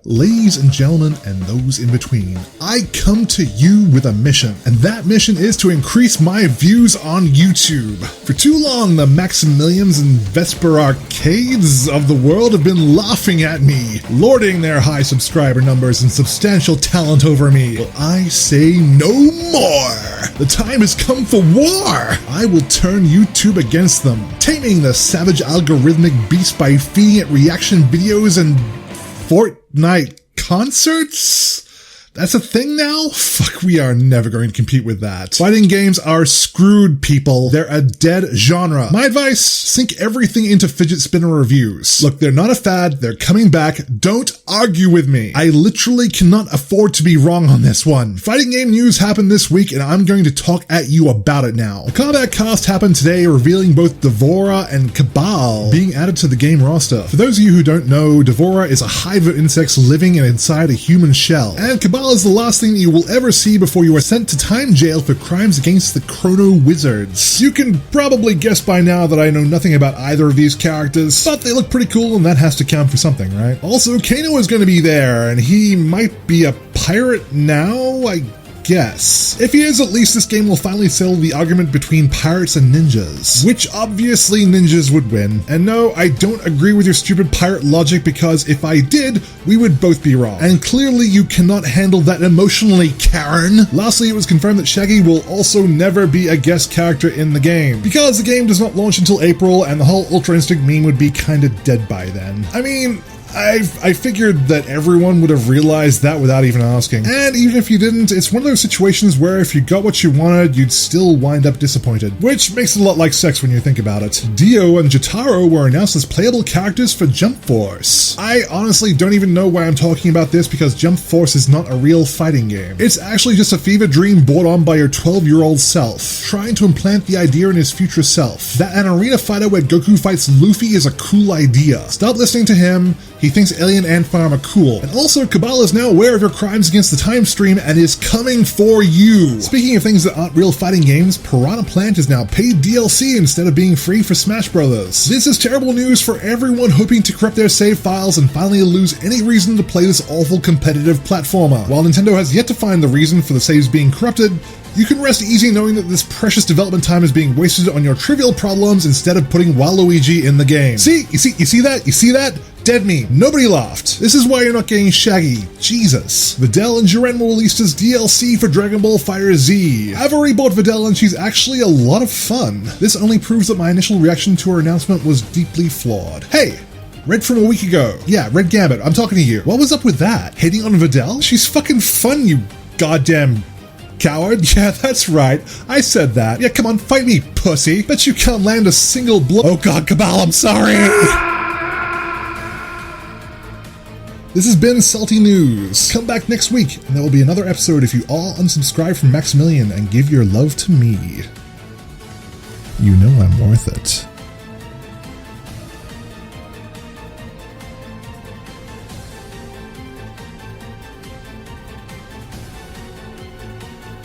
Ladies and gentlemen, and those in between, I come to you with a mission, and that mission is to increase my views on YouTube. For too long, the Maximilians and Vesper Arcades of the world have been laughing at me, lording their high subscriber numbers and substantial talent over me. Well, I say no more. The time has come for war. I will turn YouTube against them, taming the savage algorithmic beast by feeding it reaction videos and Fortnite concerts? That's a thing now? Fuck, we are never going to compete with that. Fighting games are screwed, people. They're a dead genre. My advice, sink everything into fidget spinner reviews. Look, they're not a fad. They're coming back. Don't argue with me. I literally cannot afford to be wrong on this one. Fighting game news happened this week, and I'm going to talk at you about it now. A combat cast happened today, revealing both VORAH and KABAL being added to the game roster. For those of you who don't know, VORAH is a hive of insects living inside a human shell, and KABAL is the last thing that you will ever see before you are sent to time jail for crimes against the Chrono Wizards. You can probably guess by now that I know nothing about either of these characters, but they look pretty cool and that has to count for something, right? Also, Kano is going to be there, and he might be a pirate now, I guess. If he is, at least this game will finally settle the argument between pirates and ninjas, which obviously ninjas would win. And no, I don't agree with your stupid pirate logic, because if I did, we would both be wrong. And clearly you cannot handle that emotionally, Karen. Lastly, it was confirmed that Shaggy will also never be a guest character in the game, because the game does not launch until April, and the whole Ultra Instinct meme would be kinda dead by then. I mean, I figured that everyone would have realized that without even asking. And even if you didn't, it's one of those situations where if you got what you wanted, you'd still wind up disappointed. Which makes it a lot like sex when you think about it. Dio and Jotaro were announced as playable characters for Jump Force. I honestly don't even know why I'm talking about this, because Jump Force is not a real fighting game. It's actually just a fever dream brought on by your 12-year-old self, trying to implant the idea in his future self that an arena fighter where Goku fights Luffy is a cool idea. Stop listening to him. He thinks Alien Ant Farm are cool. And also, KABAL is now aware of your crimes against the time stream and is coming for you. Speaking of things that aren't real fighting games, Piranha Plant is now paid DLC instead of being free for Smash Bros. This is terrible news for everyone hoping to corrupt their save files and finally lose any reason to play this awful competitive platformer. While Nintendo has yet to find the reason for the saves being corrupted, you can rest easy knowing that this precious development time is being wasted on your trivial problems instead of putting Waluigi in the game. See? You see that? You see that? Dead me. Nobody laughed. This is why you're not getting Shaggy. Jesus. Videl and Jiren were released as DLC for Dragon Ball FighterZ. I've already bought Videl and she's actually a lot of fun. This only proves that my initial reaction to her announcement was deeply flawed. Hey! Red from a week ago. Yeah, Red Gambit, I'm talking to you. What was up with that? Hating on Videl? She's fucking fun, you goddamn coward. Yeah, that's right. I said that. Yeah, come on, fight me, pussy. Bet you can't land a single blow. Oh god, KABAL, I'm sorry. This has been Salty News. Come back next week, and there will be another episode if you all unsubscribe from Maximilian and give your love to me. You know I'm worth it.